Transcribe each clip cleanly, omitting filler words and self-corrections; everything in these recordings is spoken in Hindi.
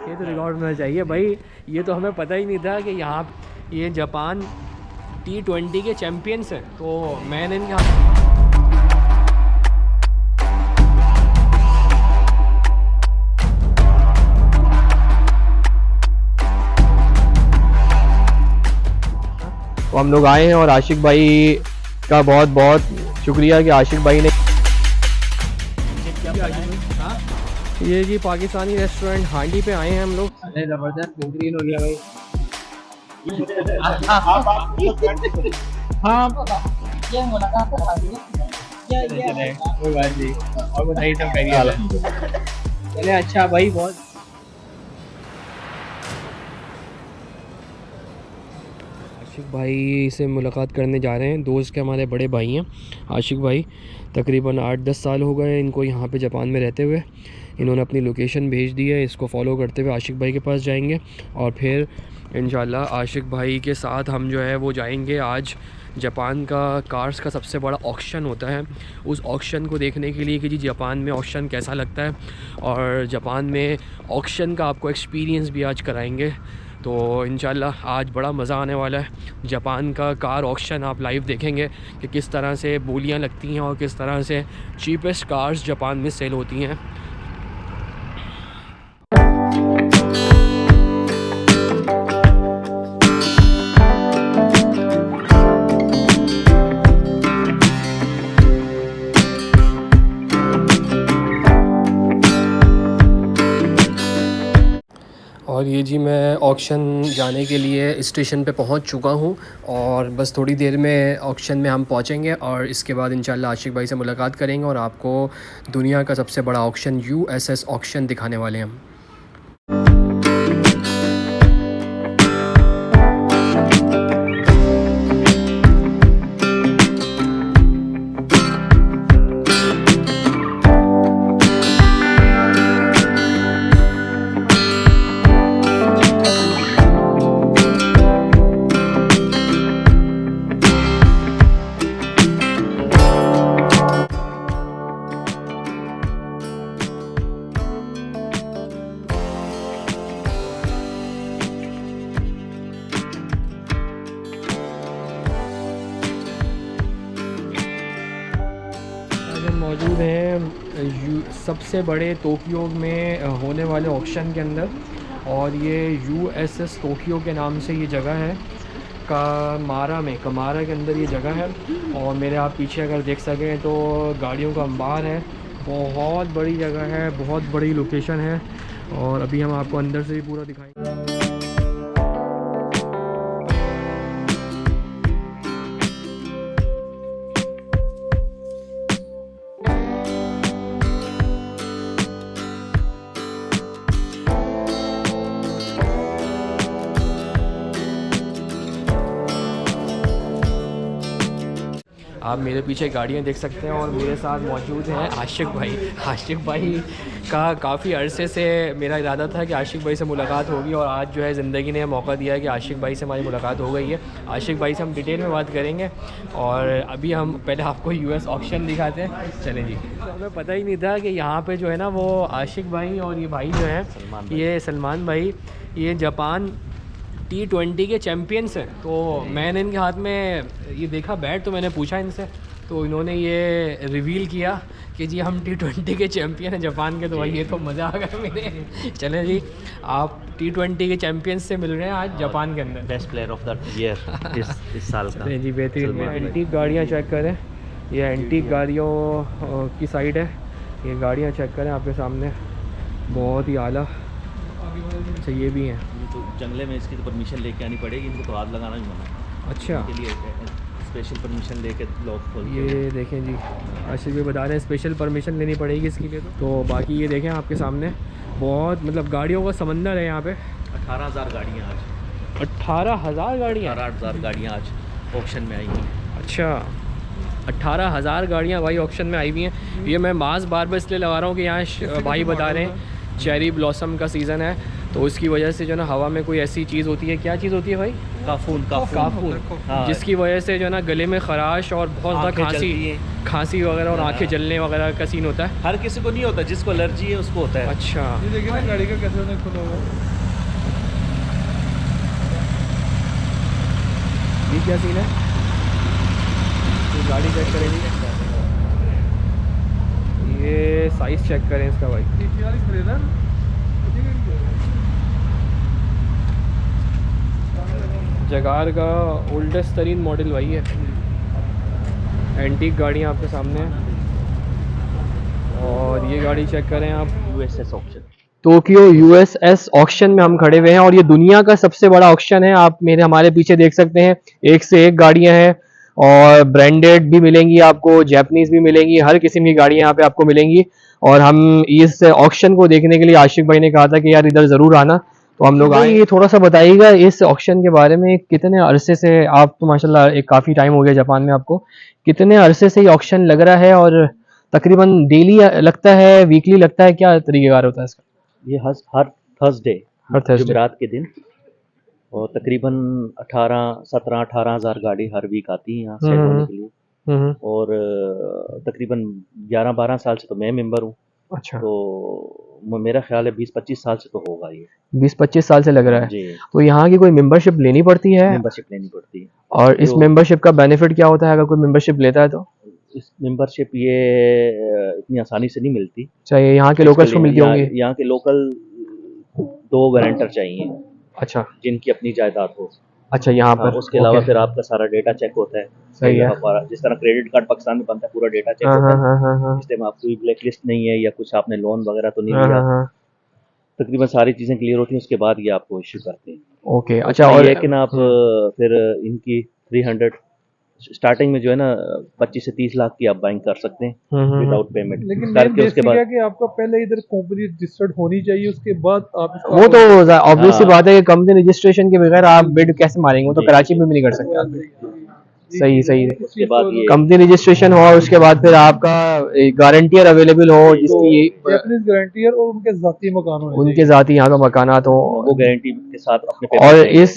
ये तो रिकॉर्ड होना चाहिए भाई। ये तो हमें पता ही नहीं था कि यहाँ ये जापान T20 के चैम्पियंस हैं। तो मैंने इनके तो हम लोग आए हैं और आशिक भाई का बहुत बहुत शुक्रिया कि आशिक भाई ने ये जी पाकिस्तानी रेस्टोरेंट हांडी पे आए हैं हम लोग। अरे ज़बरदस्त बेहतरीन हो गया भाई। हाँ कोई बात नहीं और बताइए सब करिए। चले अच्छा भाई बहुत आशिक भाई से मुलाकात करने जा रहे हैं। दोस्त के हमारे बड़े भाई हैं आशिक भाई। तकरीबन 8-10 साल हो गए इनको यहाँ पे जापान में रहते हुए। इन्होंने अपनी लोकेशन भेज दी है, इसको फॉलो करते हुए आशिक भाई के पास जाएंगे और फिर इंशाल्लाह आशिक भाई के साथ हम जो है वो जाएंगे। आज जापान का कार्स का सबसे बड़ा ऑक्शन होता है, उस ऑक्शन को देखने के लिए कि जी जापान में ऑक्शन कैसा लगता है और जापान में ऑक्शन का आपको एक्सपीरियंस भी आज कराएंगे। तो इंशाल्लाह आज बड़ा मज़ा आने वाला है। जापान का कार ऑक्शन आप लाइव देखेंगे कि किस तरह से बोलियां लगती हैं और किस तरह से चीपेस्ट कार्स जापान में सेल होती हैं। और ये जी मैं ऑक्शन जाने के लिए स्टेशन पे पहुंच चुका हूं और बस थोड़ी देर में ऑक्शन में हम पहुंचेंगे और इसके बाद इंशाल्लाह आशिक भाई से मुलाकात करेंगे और आपको दुनिया का सबसे बड़ा ऑक्शन USS ऑक्शन दिखाने वाले हैं हम। मौजूद हैं सबसे बड़े टोक्यो में होने वाले ऑक्शन के अंदर और ये USS टोक्यो के नाम से ये जगह है। कमारा के अंदर ये जगह है और मेरे आप पीछे अगर देख सकें तो गाड़ियों का अंबार है। बहुत बड़ी जगह है, बहुत बड़ी लोकेशन है और अभी हम आपको अंदर से भी पूरा दिखाएंगे। आप मेरे पीछे गाड़ियाँ देख सकते हैं और मेरे साथ मौजूद हैं आशिक भाई। आशिक भाई का काफ़ी अरसे से मेरा इरादा था कि आशिक भाई से मुलाकात होगी और आज जो है ज़िंदगी ने मौका दिया है कि आशिक भाई से हमारी मुलाकात हो गई है। आशिक भाई से हम डिटेल में बात करेंगे और अभी हम पहले आपको US ऑक्शन दिखाते हैं। चलें जी। तो हमें पता ही नहीं था कि यहाँ पर जो है ना वो आशिक भाई और ये भाई जो है ये सलमान भाई ये जापान T20 के चैम्पियंस हैं। तो मैंने इनके हाथ में ये देखा बैट तो मैंने पूछा इनसे तो इन्होंने ये रिवील किया कि जी हम T20 के चैम्पियन हैं जापान के। तो भाई ये तो मज़ा आ गया मेरे। चलें जी आप T20 के चैम्पियंस से मिल रहे हैं आज जापान के अंदर। Best player of the year इस साल का। जी बेहतरीन। एंटीक गाड़ियाँ चेक करें, ये एंटीक गाड़ियों की साइड है। ये गाड़ियाँ चेक करें आपके सामने, बहुत ही आला। अच्छा ये भी हैं तो जंगले में इसकी तो परमिशन लेके आनी पड़ेगी, इनको तो हाथ लगाना ही मना। अच्छा के लिए स्पेशल परमिशन लेके लॉक खोल। ये देखें जी आशिक भी बता रहे हैं स्पेशल परमिशन लेनी पड़ेगी इसके लिए। तो बाकी ये देखें आपके सामने बहुत मतलब गाड़ियों का समंदर है यहाँ पे। 18,000 गाड़ियाँ आज। 18,000 गाड़ियाँ? 18,000 गाड़ियाँ आज ऑक्शन में आई हैं। अच्छा 18,000 गाड़ियाँ भाई ऑक्शन में आई हुई हैं। ये मैं मास्क बार बार इसलिए लगा रहा हूँ कि यहाँ भाई बता रहे हैं चेरी ब्लॉसम का सीज़न है तो उसकी वजह से जो ना हवा में कोई ऐसी चीज़ होती है। क्या चीज़ होती है भाई? काफून काफून, हाँ। जिसकी वजह से जो है ना गले में खराश और बहुत ज़्यादा आँखें जलती हैं। खांसी वगैरह और आंखें हाँ। जलने वगैरह का सीन होता है। हर किसी को नहीं होता, जिसको एलर्जी है उसको होता है। अच्छा, ये देखिए ना गाड़ी का कैसे उन्हें खुला हुआ है। ये क्या सीन है? तो गाड़ी चेक करेंगे, ये साइज़ चेक करें इसका भाई। नीचे वाली खरीदा ना? जगार का ओल्डेस्ट तरीन मॉडल वही है। एंटीक गाड़ियाँ आपके सामने हैं। और ये गाड़ी चेक करें आप, USS option. Tokyo USS auction में हम खड़े हुए हैं और ये दुनिया का सबसे बड़ा ऑक्शन है। आप हमारे पीछे देख सकते हैं, एक से एक गाड़ियां हैं और ब्रांडेड भी मिलेंगी आपको, जापानीज भी मिलेंगी, हर किस्म की गाड़ियां यहाँ पे आपको मिलेंगी। और हम इस ऑक्शन को देखने के लिए आशिक भाई ने कहा था कि यार इधर ज़रूर आना, तो हम लोग आए। ये थोड़ा सा बताइएगा इस ऑक्शन के बारे में, कितने अरसे से आप तो माशाल्लाह एक काफ़ी टाइम हो गया जापान में आपको, कितने अरसे से ये ऑक्शन लग रहा है और तकरीबन डेली लगता है, वीकली लगता है, क्या तरीक़ेकार होता है इसका? ये हर थर्सडे, हर Thursday। जुमेरात के दिन, और तकरीबन 17-18 हज़ार गाड़ी हर वीक आती है यहाँ सेल होने के लिए। और तकरीबन 11-12 साल से तो मैं मेंबर हूँ, अच्छा, तो मेरा ख्याल है 20-25 साल से तो होगा ये। 20-25 साल से लग रहा है। जी, तो यहाँ की कोई मेंबरशिप लेनी पड़ती है? मेंबरशिप लेनी पड़ती है। और इस तो मेंबरशिप का बेनिफिट क्या होता है अगर कोई मेंबरशिप लेता है तो? इस मेंबरशिप ये इतनी आसानी से नहीं मिलती। चाहिए यहाँ के लोकल्स को मिलती होंगी? यहाँ के लोकल 2 गारंटर चाहिए अच्छा जिनकी अपनी जायदाद हो। अच्छा, यहाँ हाँ, पर उसके अलावा फिर आपका सारा डेटा चेक होता है। सही है। हमारा जिस तरह क्रेडिट कार्ड पाकिस्तान में बनता है, पूरा डेटा चेक हाँ होता हाँ है। हाँ हाँ इस टाइम आपकी ब्लैक लिस्ट नहीं है या कुछ आपने लोन वगैरह तो नहीं हाँ लिया, हाँ हाँ, तकरीबन सारी चीज़ें क्लियर होती हैं, उसके बाद ये आपको इश्यू करते हैं। ओके। अच्छा, और और लेकिन आप फिर इनकी 300 स्टार्टिंग में जो है ना 25 से 30 लाख की आप बाइंग कर सकते हैं विदाउट पेमेंट लेकिन करके। उसके बाद कि आपका पहले इधर कंपनी रजिस्टर्ड होनी चाहिए, उसके बाद आप वो तो ऑब्वियस सी हाँ। बात है कि कंपनी रजिस्ट्रेशन के बगैर आप बिड कैसे मारेंगे, वो तो जी, कराची जी। में भी नहीं कर सकते आप। सही सही है। उसके बाद ये कंपनी रजिस्ट्रेशन हो, उसके बाद फिर आपका गारंटियर अवेलेबल हो, जिसकी जापानीज गारंटियर और उनके जाती मकान होने उनके जाती यहाँ का मकानात हो। वो गारंटी के साथ अपने और पेपर इस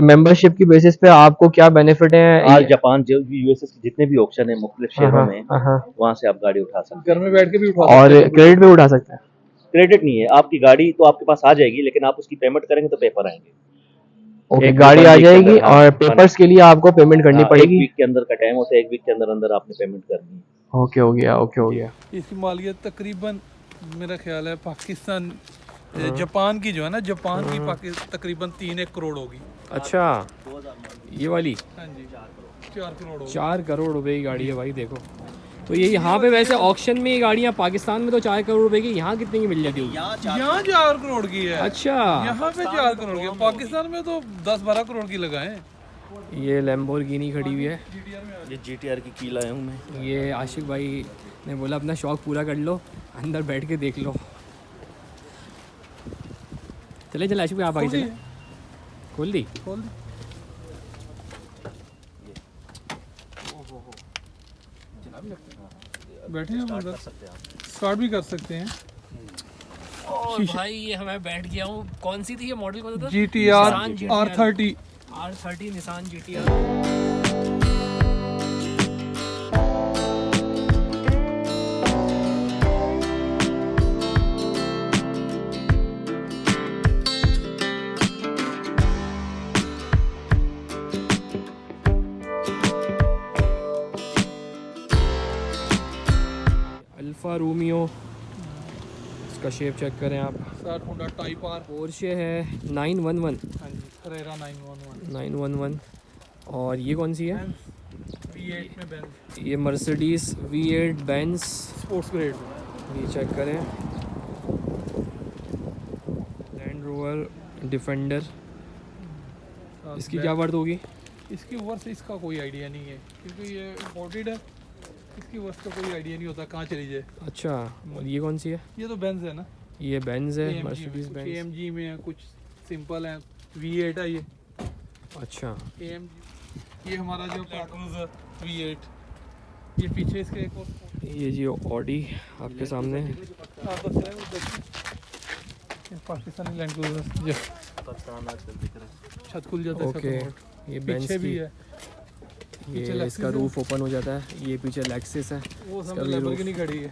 मेंबरशिप की बेसिस पे आपको क्या बेनिफिट है? आज जापान जो यूएसएस के जितने भी ऑप्शन है मुख्तलिफ शहरों में, वहाँ से आप गाड़ी उठा सकते घर में बैठ के भी उठा और सकते हैं। क्रेडिट पे उठा सकते हैं? क्रेडिट नहीं है, आपकी गाड़ी तो आपके पास आ जाएगी, लेकिन आप उसकी पेमेंट करेंगे तो पेपर आएंगे। ओके, एक गाड़ी वीक आ के जाएगी अंदर, हाँ, और पेपर्स के लिए आपको पेमेंट करनी हाँ, पड़ेगी। 1 वीक के अंदर का टाइम होता है, 1 वीक के अंदर अंदर आपने पेमेंट करनी है। ओके हो गया, ओके हो गया। इसकी मालियत तकरीबन मेरा ख्याल है पाकिस्तान जापान की जो है ना, जापान की तकरीबन 3-1 करोड़ होगी। अच्छा, ये वाली हाँ जी, 4 करोड़ होगी। 4 करोड़ रुपए की गाड़ी है भाई, देखो। तो ये यहाँ पे वैसे ऑक्शन में ये गाड़ियाँ पाकिस्तान में तो 4 करोड़ रुपए की, यहाँ कितने की मिल जाती होगी? यहाँ 4 करोड़ की है। अच्छा, यहाँ पे 4 करोड़ की है, पाकिस्तान में तो 10-12 करोड़ की लगाए। ये लैम्बोर्गिनी खड़ी हुई है। ये जीटीआर की की लाया हूँ मैं। ये आशिक भाई ने बोला अपना शौक पूरा कर लो, अंदर बैठ के देख लो। चले चले आशिक भाई, आप आगे चले। खोल दी? खोल दी। बैठे हैं अंदर, स्टार्ट भी कर सकते हैं। और भाई ये हमें बैठ गया हूँ। कौन सी थी ये मॉडल, कौन सा था? GTR Nissan R30। R30 Nissan GTR। Alfa Romeo, इसका शेप चेक करें आप। 60 होंडा टाइप R। पोर्शे है 911। हाँ जी, Carrera 911। 911। और ये कौन सी है? V8 में बेंज ये Mercedes V8 Benz, sports grade. ये चेक करें। लैंड रोवर डिफेंडर, इसकी क्या वर्थ होगी? इसकी वर्थ इसका कोई आइडिया नहीं है, क्योंकि ये इम्पोर्टेड है। इसकी वर्थ का कोई आइडिया नहीं होता कहाँ चली जाए। अच्छा, और ये कौन सी है? ये तो बेंज है ना, ये बेंज है, AMG में, मर्सिडीज कुछ बेंज। AMG में है, कुछ सिंपल है। V8 है ये अच्छा, AMG। ये हमारा जो क्रूजर V8। ये पीछे इसके एक और ये जी ऑडी आपके सामने है। पाकिस्तानी लैंड क्रूजर पाकिस्तान आजकल दिख रहा है। छत खुल जाता है इसका ओके, support। ये बेंच पीछे भी की, है, ये पीछे इसका Lexus है। रूफ ओपन हो जाता है। ये पीछे लेक्सिस है। वो इसका सामने भी लैम्बोर्गिनी खड़ी है।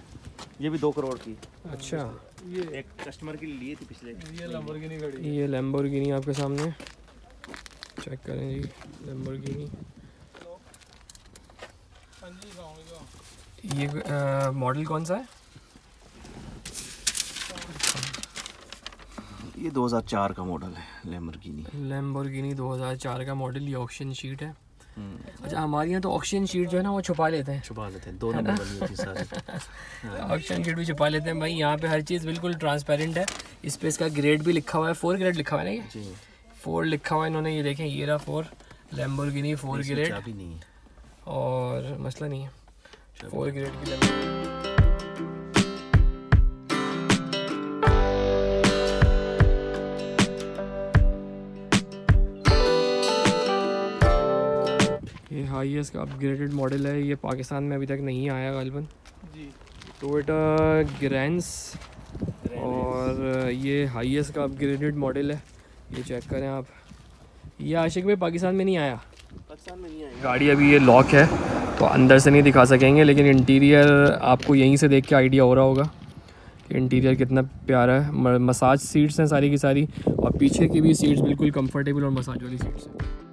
ये भी 2 करोड़ की, अच्छा, ये एक कस्टमर के लिए ली थी पिछले। ये लैम्बोर्गिनी खड़ी है। ये लैम्बोर्गिनी आपके सामने चेक करें जी, लैम्बोर्गिनी। हाँ जी, गाँव ये मॉडल कौन सा है? ये 2004 का मॉडल है लैम्बोर्गिनी। लैम्बोर्गिनी 2004 का मॉडल। ये ऑक्शन शीट है। अच्छा, हमारे यहाँ तो ऑक्शन शीट जो है ना वो छुपा लेते हैं। छुपा लेते हैं, 2 नंबर बनी होती सारी। ऑक्शन शीट भी छुपा लेते हैं भाई। यहाँ पे हर चीज़ बिल्कुल ट्रांसपेरेंट है। इस पे इसका ग्रेड भी लिखा हुआ है, 4 ग्रेड लिखा हुआ है ना, ये जी, 4 लिखा हुआ है इन्होंने। ये देखें, ये रहा 4, लैम्बोर्गिनी 4 ग्रेड, चाबी नहीं है। और मसला नहीं है, 4 ग्रेड की लैम्बोर्गिनी। ये हाईएस्ट का अपग्रेडेड मॉडल है। ये पाकिस्तान में अभी तक नहीं आया गालिबन। जी। टोयोटा ग्रैंस, और ये हाईएस्ट का अपग्रेडेड मॉडल है। ये चेक करें आप। ये आशिक भाई पाकिस्तान में नहीं आया। पाकिस्तान में नहीं आएगा। गाड़ी अभी ये लॉक है तो अंदर से नहीं दिखा सकेंगे, लेकिन इंटीरियर आपको यहीं से देख के आइडिया हो रहा होगा कि इंटीरियर कितना प्यारा है। मसाज सीट्स हैं सारी की सारी, और पीछे की भी सीट्स बिल्कुल कंफर्टेबल और मसाज वाली सीट्स हैं।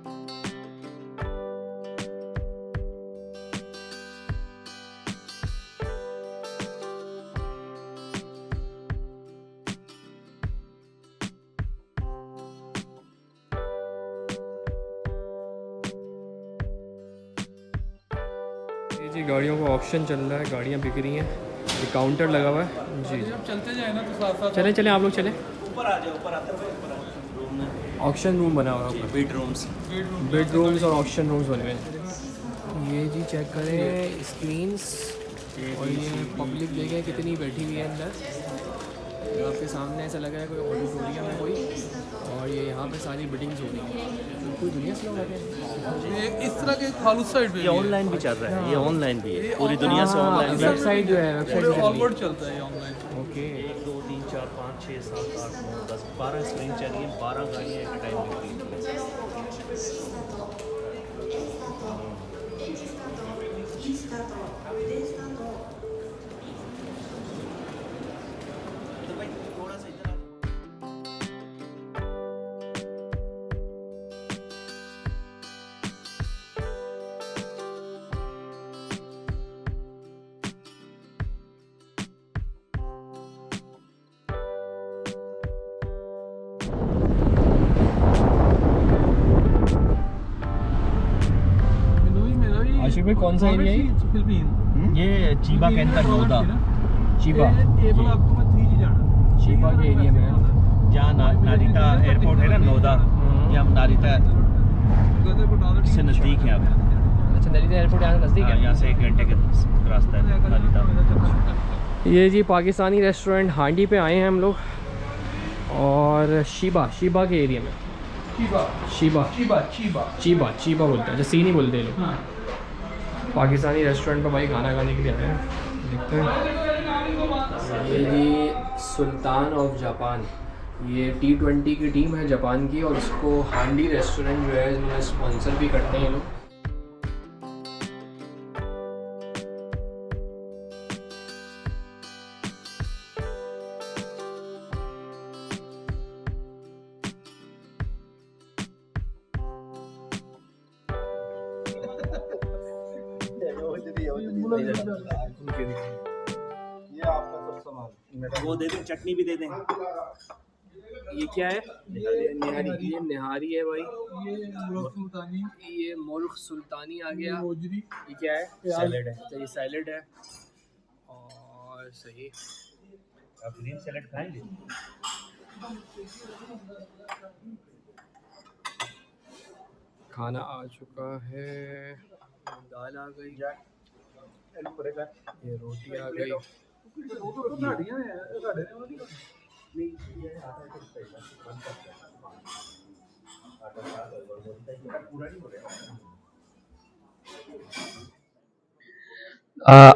ये जी गाड़ियों का ऑप्शन चल रहा है, गाड़ियाँ बिक रही हैं। ये काउंटर लगा हुआ है जी। जब चलते जाए ना तो साथ साथ चलें चलें, आप लोग चलें। ऊपर आ जाओ, ऊपर आते हैं। ऑक्शन रूम बना हुआ है, बेडरूम्स। बेडरूम्स और ऑक्शन रूम्स बने हुए हैं। ये जी चेक करें स्क्रीन्स, और ये पब्लिक देखें कितनी बैठी हुई है अंदर। आपके सामने ऐसा लग रहा है कोई ऑडिटोरियम है कोई, और ये यहाँ पे सारी बिल्डिंग्स हो रही हैं। तो कोई दुनिया से लोग आते हैं। ये इस तरह के खालूस साइड पे ये ऑनलाइन भी चल रहा है, ये ऑनलाइन भी है, पूरी दुनिया से ऑनलाइन भी है। वेबसाइट जो है, वेबसाइट ऑल वर्ल्ड चलता है ये ऑनलाइन। ओके। 1 2 3 4 5 6 7 8 9 10 12 स्क्रीन चल रही है, 12 गाड़ियाँ एक टाइम में खड़ी हैं। तो भाई थोड़ा सा इधर आ। आशिक भाई कौन सा एरिया है? फिलिपीन ये चीबा के अंदर नोदा, चीबा, ये वाला आपको मैं 3 जाना। चीबा के एरिया में है। जहाँ नारिता एयरपोर्ट है ना, नोदा, ये हम नारिता से नज़दीक हैं अब। अच्छा, नारिता एयरपोर्ट यहाँ से नज़दीक है। यहाँ से 1 घंटे का रास्ता है नारिता। ये जी पाकिस्तानी रेस्टोरेंट हांडी पे आए हैं हम लोग, और शीबा के एरिया में। चीबा बोलते हैं, जैसे नहीं बोलते लोग। पाकिस्तानी रेस्टोरेंट पर भाई खाना खाने के लिए आए हैं। देखते हैं। ये जी सुल्तान ऑफ जापान, ये T20 की टीम है जापान की, और इसको हांडी रेस्टोरेंट जो है इसमें स्पॉन्सर भी करते हैं ये लोग। वो दे दें, चटनी भी दे दें। ये क्या है? निहारी। ये निहारी है भाई। ये मुर्ख सुल्तानी आ गया। ये क्या है? सैलेड है। अच्छा, ये सैलेड है, और सही। आप ग्रीन सैलेड खाएंगे? खाना आ चुका है, दाल आ गई, ये रोटी आ गई।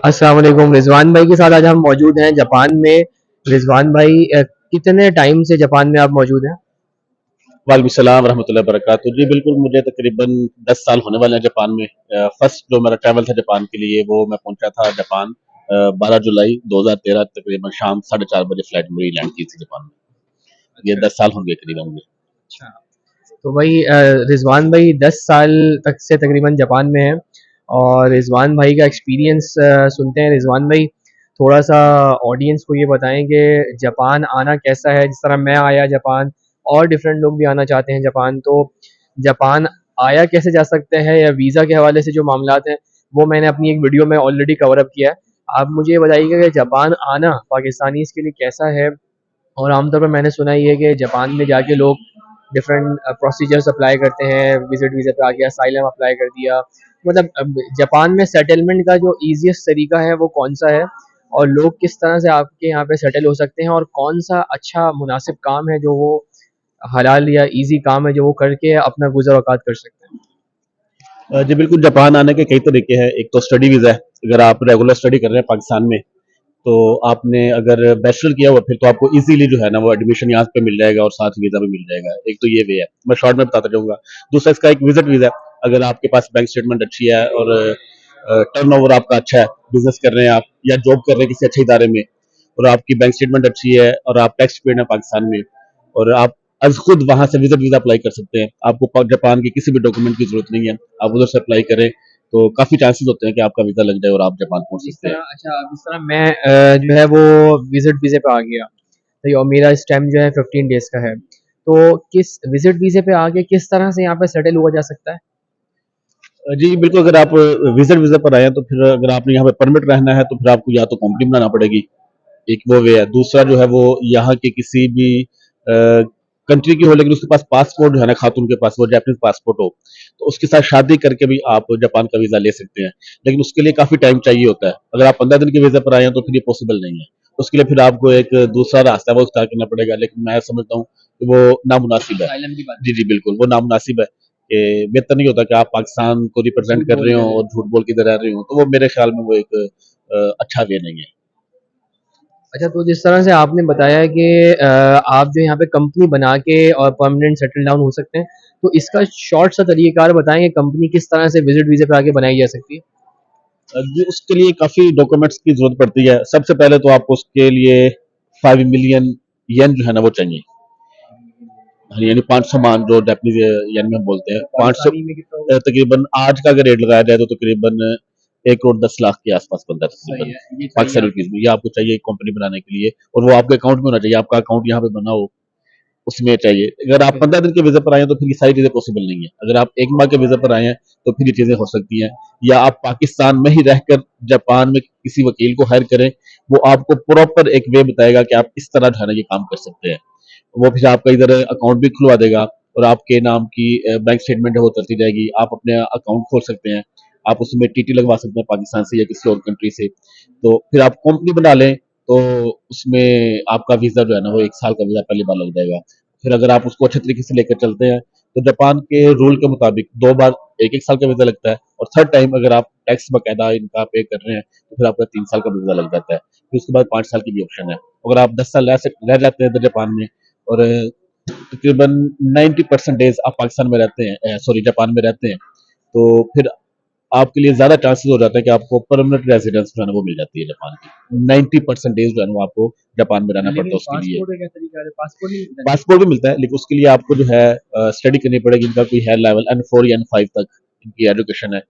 अस्सलाम वालेकुम। रिजवान भाई के साथ आज हम मौजूद हैं जापान में। रिजवान भाई, कितने टाइम से जापान में आप मौजूद हैं? वालेकुम सलाम रहमतुल्लाहि व बरकातहू। जी बिल्कुल, मुझे तकरीबन 10 साल होने वाले हैं जापान में। फर्स्ट जो मेरा ट्रैवल था जापान के लिए, वो मैं पहुंचा था जापान 12 जुलाई 2013, तकरीबन शाम 4:30 बजे फ्लाइट मेरी लैंड की थी जापान में। ये 10 साल हो गए करीबन मुझे। अच्छा। तो भाई रिजवान भाई 10 साल तक से तकरीबन जापान में है, और रिजवान भाई का एक्सपीरियंस सुनते हैं। रिजवान भाई थोड़ा सा ऑडियंस को ये बताएं कि जापान आना कैसा है। जिस तरह मैं आया जापान, और डिफरेंट लोग भी आना चाहते हैं जापान, तो जापान आया कैसे जा सकते हैं, या वीज़ा के हवाले से जो मामलात हैं वो मैंने अपनी एक वीडियो में ऑलरेडी कवर अप किया है। आप मुझे ये बताइएगा कि जापान आना पाकिस्तानीज़ के लिए कैसा है। और आमतौर पर मैंने सुना ये है कि जापान में जाके लोग डिफरेंट प्रोसीजर्स अप्लाई करते हैं, विजिट वीज़ा पे आ गया, असाइलम अप्लाई कर दिया। मतलब जापान में सेटलमेंट का जो ईजीएस्ट तरीका है वो कौन सा है, और लोग किस तरह से आपके यहाँ पे सेटल हो सकते हैं, और कौन सा अच्छा मुनासिब काम है जो वो हलाल या इजी काम है जो वो करके अपना गुजर औकात कर सकते हैं। जी बिल्कुल, जापान आने के कई तरीके हैं। एक तो स्टडी वीज़ा है। अगर आप रेगुलर स्टडी कर रहे हैं पाकिस्तान में, तो आपने अगर बैचलर किया हुआ, फिर तो आपको इजीली जो है ना वो एडमिशन यहाँ पे मिल जाएगा और साथ वीज़ा भी मिल जाएगा। एक तो ये वे है, मैं शॉर्ट में बताता जाऊँगा। दूसरा इसका एक विजिट वीज़ा है। अगर आपके पास बैंक स्टेटमेंट अच्छी है और टर्नओवर आपका अच्छा है, बिजनेस कर रहे हैं आप या जॉब कर रहे हैं किसी अच्छे इदारे में, और आपकी बैंक स्टेटमेंट अच्छी है और आप टैक्स पेड हैं पाकिस्तान में, और आप अज खुद वहां से विजिट वीज़ा अप्लाई कर सकते हैं। आपको जापान के किसी भी डॉक्यूमेंट की जरूरत नहीं है, आप उधर से अप्लाई करें तो काफ़ी चांसेस होते हैं कि आपका वीज़ा लग जाए और आप जापान पहुंच जिस सकते हैं। तरह अच्छा, जिस तरह मैं जो है वो विजिट वीज़े पे आ गया, तो और मेरा स्टैम्प जो है 15 डेज का है, तो किस विजिट वीज़े पे आके किस तरह से यहाँ पे सेटल हुआ जा सकता है। जी बिल्कुल, अगर आप विजिट वीज़ा पर आए हैं तो फिर अगर आपने यहाँ पे परमिट रहना है तो फिर आपको या तो कंपनी बनाना पड़ेगी, एक वो वे है। दूसरा जो है वो यहाँ के किसी भी कंट्री की हो, लेकिन उसके पास पासपोर्ट जो है ना, खातून के पास वो जापानीज पासपोर्ट हो, तो उसके साथ शादी करके भी आप जापान का वीज़ा ले सकते हैं। लेकिन उसके लिए काफ़ी टाइम चाहिए होता है। अगर आप 15 दिन के वीज़ा पर आए हैं तो फिर ये पॉसिबल नहीं है। उसके लिए फिर आपको एक दूसरा रास्ता है वो इख्तियार करना पड़ेगा, लेकिन मैं समझता हूँ कि वो नामुनासिब है। असाइलम की बात जी, जी, बिल्कुल, वो नामुनासिब है कि बेहतर नहीं होता कि आप पाकिस्तान को रिप्रेज़ेंट झूठ कर बोल रहे के हों रहे और हैं। झूठ बोल के इधर रह रहे हों, तो वो मेरे ख़्याल में वो एक अच्छा वे नहीं है। अच्छा, तो जिस तरह से आपने बताया कि आप जो यहाँ पे कंपनी बना के और परमानेंट सेटल डाउन हो सकते हैं, तो इसका शॉर्ट सा तरीक़ाकार बताएँगे कंपनी किस तरह से विजिट वीज़े पे आके बनाई जा सकती है? जी, उसके लिए काफ़ी डॉक्यूमेंट्स की ज़रूरत पड़ती है। सबसे पहले तो आपको उसके लिए 5 मिलियन येन जो है ना वो चाहिए। हाँ, यानी 500 मान जो जापानीज़ येन में हम बोलते हैं, 500 पाकिस्तानी में कितना होगा? तकरीबन आज का अगर रेट लगाया जाए तो तकरीबन 1 करोड़ 10 लाख के आस-पास बनता है सही तकरीबन, है, ये चाहिए पाकिस्तानी आपको। रुपीज़ में। ये आपको चाहिए एक कंपनी बनाने के लिए, और वो आपके अकाउंट में होना चाहिए। आपका अकाउंट यहाँ पे बना हो, उसमें चाहिए। अगर आप 15 दिन के वीज़ा पर आए हैं तो फिर ये सारी चीज़ें पॉसिबल नहीं है। अगर आप 1 माह के वीज़ा पर आए हैं तो फिर ये चीज़ें हो सकती हैं, या आप पाकिस्तान में ही रहकर जापान में किसी वकील को हायर करें, वो आपको प्रॉपर एक वे बताएगा कि आप इस तरह जो है ना ये काम कर सकते हैं। वो फिर आपका इधर अकाउंट भी खुलवा देगा और आपके नाम की बैंक स्टेटमेंट है वो चलती जाएगी। आप अपने अकाउंट खोल सकते हैं, आप उसमें टीटी लगवा सकते हैं पाकिस्तान से या किसी और कंट्री से। तो फिर आप कंपनी बना लें तो उसमें आपका वीज़ा जो है ना वो 1 साल का वीज़ा पहली बार लग जाएगा। फिर अगर आप उसको अच्छे तरीके से लेकर चलते हैं तो जापान के रूल के मुताबिक 2 बार 1-1 साल का वीज़ा लगता है, और थर्ड टाइम अगर आप टैक्स बाकायदा इनका पे कर रहे हैं तो फिर आपका 3 साल का वीज़ा लग जाता है। फिर उसके बाद 5 साल की भी ऑप्शन है। अगर आप 10 साल रह जाते हैं इधर जापान में, और तकरीबन 90% डेज़ आप पाकिस्तान में रहते हैं, सॉरी जापान में रहते हैं, तो फिर आपके लिए ज़्यादा चांसेस हो जाता है कि आपको परमानेंट रेज़िडेंस जो है ना वो मिल जाती है जापान की। 90% डेज़ जो है ना वो आपको जापान में रहना पड़ता लेकिन है उसके लिए। पासपोर्ट का क्या तरीका है? पासपोर्ट नहीं मिलता? पासपोर्ट भी मिलता है, लेकिन उसके लिए आपको जो है स्टडी करनी पड़ेगी। इनका कोई है लेवल N4 या N5 तक इनकी एजुकेशन है,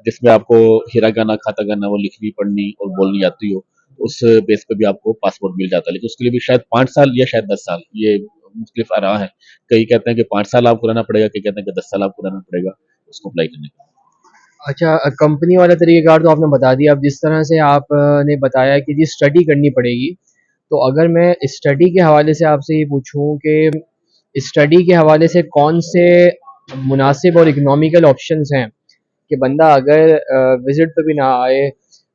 जिसमें आपको हिरागाना, कातागाना वो लिखनी, पढ़नी और बोलनी आती हो। उस बेस पे भी आपको पासपोर्ट मिल जाता है, लेकिन उसके लिए भी शायद 5 साल या शायद 10 साल, ये मुख्तलिफ आरा है। कई कहते हैं कि 5 साल आपको रहना पड़ेगा, कई कहते हैं कि 10 साल आपको रहना पड़ेगा उसको अप्लाई करने के लिए। अच्छा, कंपनी वाला तरीक़ाकार तो आपने बता दिया। अब जिस तरह से आपने बताया कि जी स्टडी करनी पड़ेगी, तो अगर मैं स्टडी के हवाले से आपसे ये पूछूँ कि स्टडी के हवाले से कौन से मुनासिब और इकोनॉमिकल ऑप्शंस हैं कि बंदा अगर विज़िट पे भी ना आए,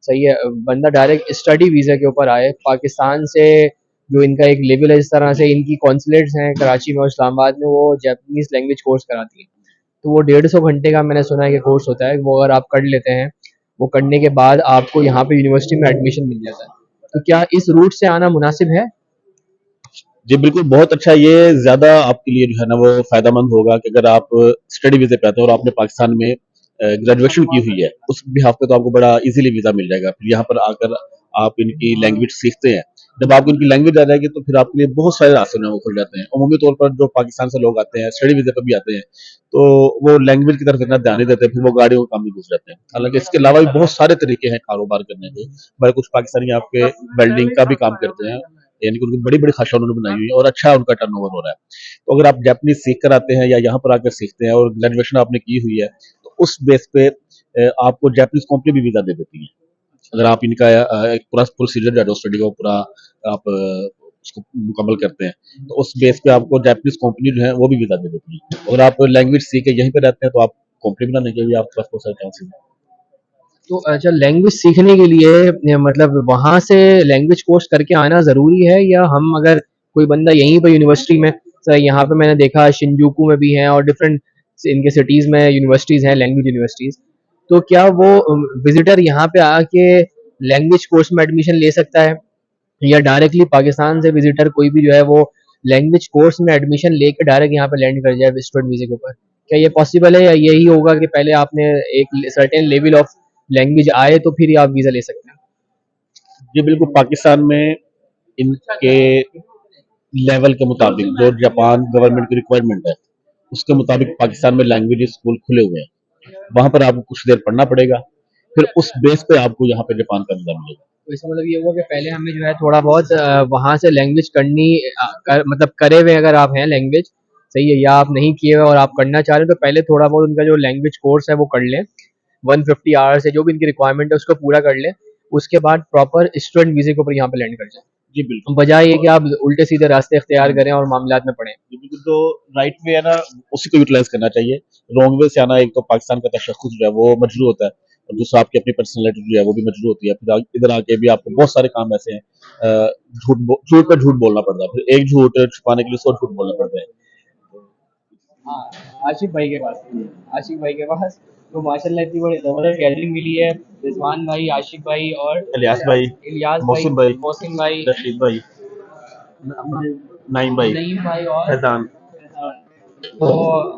सही है, बंदा डायरेक्ट स्टडी वीज़ा के ऊपर आए पाकिस्तान से। जो इनका एक लेवल है, जिस तरह से इनकी कॉन्सुलेट्स हैं कराची में और इस्लामाबाद में, वो जापानीज़ लैंग्वेज कोर्स कराती हैं, तो वो 150 घंटे का मैंने सुना है कि कोर्स होता है। वो अगर आप कर लेते हैं, वो करने के बाद आपको यहाँ पे यूनिवर्सिटी में एडमिशन मिल जाता है। तो क्या इस रूट से आना मुनासिब है? जी बिल्कुल, बहुत अच्छा। ये ज़्यादा आपके लिए जो है ना वो फ़ायदेमंद होगा कि अगर आप स्टडी वीज़े पे आते हो और आपने पाकिस्तान में ग्रेजुएशन की हुई है, उस बिहाफ़ पे तो आपको बड़ा ईज़िली वीज़ा मिल जाएगा। फिर यहाँ पर आकर आप इनकी लैंग्वेज सीखते हैं। जब आपको इनकी लैंग्वेज आ जाएगी तो फिर आपके लिए बहुत सारे रास्ते जो हैं वो खुल जाते हैं। अमूमी तौर पर जो पाकिस्तान से लोग आते हैं, स्टडी वीज़े पे भी आते हैं, तो वो लैंग्वेज की तरफ इतना ध्यान नहीं देते, फिर वो गाड़ियों का काम में घुस जाते हैं। हालाँकि इसके अलावा भी बहुत सारे तरीके हैं कारोबार करने के। हमारे कुछ पाकिस्तानी आपके वेल्डिंग का भी काम करते हैं, यानी कि उनकी बड़ी-बड़ी खाशा उन्होंने बनाई हुई है और अच्छा उनका टर्नओवर हो रहा है। तो अगर आप जापानीज़ सीख कर आते हैं या यहाँ पर आकर सीखते हैं और ग्रेजुएशन आपने की हुई है, तो उस बेस पे आपको जापानीज़ कंपनी भी वीज़ा दे देती है। अगर आप इनका एक पूरा प्रोसीजर जो है स्टडी का पूरा आप उसको मुकम्मल करते हैं, तो उस बेस पे आपको जापानीज़ कंपनी जो है वो भी वीज़ा दे देती है। अगर आप लैंग्वेज सीख के यहीं पे रहते हैं तो आप कंपनी बनाने के भी आपके पास बहुत सारे चांसेस हैं। तो अच्छा, लैंग्वेज सीखने के लिए मतलब वहाँ से लैंग्वेज कोर्स करके आना ज़रूरी है, या हम अगर कोई बंदा यहीं पे यूनिवर्सिटी में, सर यहाँ पे मैंने देखा शिनजुकू में भी हैं और डिफरेंट इनके सिटीज़ में यूनिवर्सिटीज़ हैं, लैंग्वेज यूनिवर्सिटीज़, तो क्या वो विजिटर यहाँ पे आके लैंग्वेज कोर्स में एडमिशन ले सकता है, या डायरेक्टली पाकिस्तान से विजिटर कोई भी जो है वो लैंग्वेज कोर्स में एडमिशन लेके डायरेक्ट यहाँ पे लैंड कर जाए स्टूडेंट वीज़े के ऊपर? क्या ये पॉसिबल है, या यही होगा कि पहले आपने एक सर्टेन लेवल ऑफ लैंग्वेज आए तो फिर ही आप वीज़ा ले सकते हैं? जी बिल्कुल, पाकिस्तान में इनके लेवल के मुताबिक जो जापान गवर्नमेंट की रिक्वायरमेंट है, उसके मुताबिक पाकिस्तान में लैंग्वेज स्कूल खुले हुए हैं। वहाँ पर आपको कुछ देर पढ़ना पड़ेगा, फिर उस बेस पे आपको यहाँ पे जापान का वीज़ा मिलेगा। तो इसका मतलब ये हुआ कि पहले हमें जो है थोड़ा बहुत वहाँ से लैंग्वेज करनी मतलब करे हुए अगर आप हैं लैंग्वेज, सही है, या आप नहीं किए हुए और आप करना चाह रहे हैं, तो पहले थोड़ा बहुत उनका जो लैंग्वेज कोर्स है वो कर लें, 150 आवर्स है जो भी इनकी रिक्वायरमेंट है उसको पूरा कर लें, उसके बाद प्रॉपर स्टूडेंट वीज़े के ऊपर यहाँ पे लैंड कर जाए, जी बिल्कुल। बजाय ये कि आप उल्टे सीधे रास्ते इख्तियार करें और मामलात में पड़ें। जी बिल्कुल, तो राइट वे है ना, उसी को यूटिलाइज़ करना चाहिए। रॉन्ग वे से आना, एक तो पाकिस्तान का तशख़्ख़ुस जो है वो मजरूह होता है और दूसरा आपकी अपनी पर्सनैलिटी जो है वो भी मजरूह होती है। फिर इधर आके भी आपको बहुत सारे काम ऐसे हैं, झूठ पे झूठ बोलना पड़ता है। फिर एक झूठ छुपाने के लिए 100 झूठ बोलने पड़ते हैं। हाँ, आशिक भाई के पास तो माशाल्लाह इतनी बड़ी ज़बरदस्त गैदरिंग मिली है। रिजवान भाई, आशिक भाई और इलियास भाई, इलियास मोहसिन भाई, मोहसिन भाई, रशीद भाई, नईम भाई, नईम भाई और फैज़ान। तो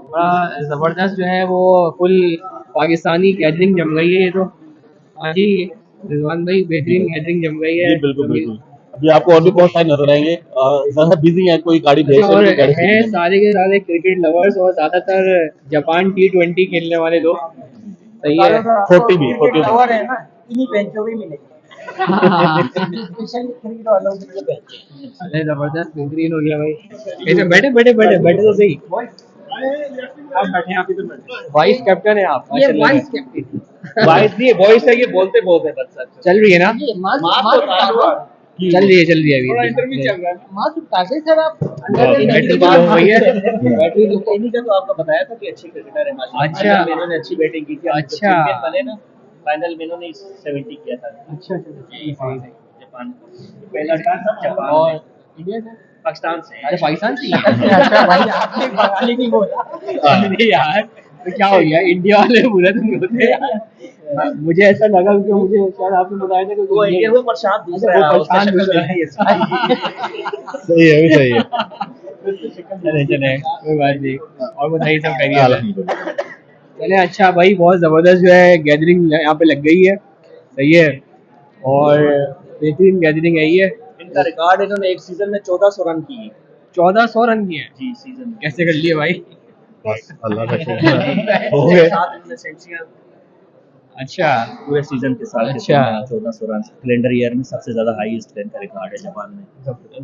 बड़ा ज़बरदस्त जो है वो फुल पाकिस्तानी गैदरिंग जम गई है ये तो। हाँ जी, रिजवान भाई बेहतरीन गैदरिंग जम गई है। जी बिल्कुल, बिल्कुल। अभी आपको और भी बहुत सारे नज़र आएँगे। ज़्यादा बिज़ी हैं, कोई गाड़ी भेज और देंगे, गाड़ी से हैं निकलेंगे। सारे के सारे क्रिकेट लवर्स और ज़्यादातर जापान T20 खेलने वाले लोग, सही है। 40 भी, 40 भी। कवर है ना, इन्हीं बेंचों में मिलेगा। स्पेशल क्रिकेट वालों के लिए बेंच है। अरे ज़बरदस्त बेहतरीन हो गया भाई। ऐसे बैठे बैठे बैठे बैठे तो सही। आप बैठे, आप इधर बैठे। वाइस कैप्टन है आप? ये वाइस कैप्टन। वाइस नहीं, वॉइस है, ये बोलते बोलते बस चल रही है ना? ये मास्क चल रही है थोड़ा अभी। इंटरव्यू चल रहा है। मास्क उतारे सर आप। बैटरी तो लो भैया। बैटरी तो इन्हीं का तो आपको बताया था कि अच्छे क्रिकेटर है माशाल्लाह। अच्छा। इन्होंने अच्छी बैटिंग की थी। अच्छा। चैंपियन बने ना, फाइनल में इन्होंने 70 किया था। अच्छा सही जापान पहला जापान और में। इंडिया से? पाकिस्तान से। अरे पाकिस्तान से? अच्छा भाई, आपने बंगाली नहीं बोला। नहीं यार, तो क्या हो गया, इंडिया वाले बुरे तो नहीं होते यार। मुझे ऐसा लगा कि मुझे शायद आपने बताया था कि वो इंडिया वो प्रशांत दूसरा है, उसका शक्ल नहीं है। सही है, सही है। चले कोई बात नहीं। और बताइए सब खैरियत है? चले अच्छा भाई, बहुत ज़बरदस्त जो है गैदरिंग यहाँ पे लग गई है, सही है, और बेहतरीन गैदरिंग है ये। इनका रिकॉर्ड इन्होंने एक सीजन में 1400 रन किए। 1400 रन किए हैं? जी, सीजन में। कैसे कर लिए भाई? बस अल्लाह का शुक्र है। हो गए। साथ इन्होंने सेंचुरियां अच्छा पूरे सीजन के साथ। अच्छा। 1400 रन कैलेंडर ईयर में सबसे ज्यादा हाईएस्ट रन का रिकॉर्ड है जापान में।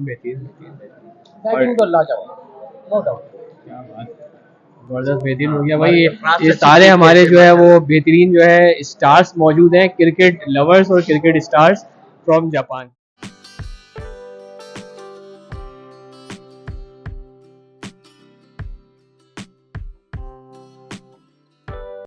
बेहतरीन बैटिंग तो लाजवाब, नो डाउट। क्या बात, जबरदस्त बेहतरीन हो गया भाई। ये सारे हमारे जो है वो बेहतरीन जो है स्टार्स मौजूद हैं, क्रिकेट लवर्स और क्रिकेट स्टार्स फ्रॉम जापान।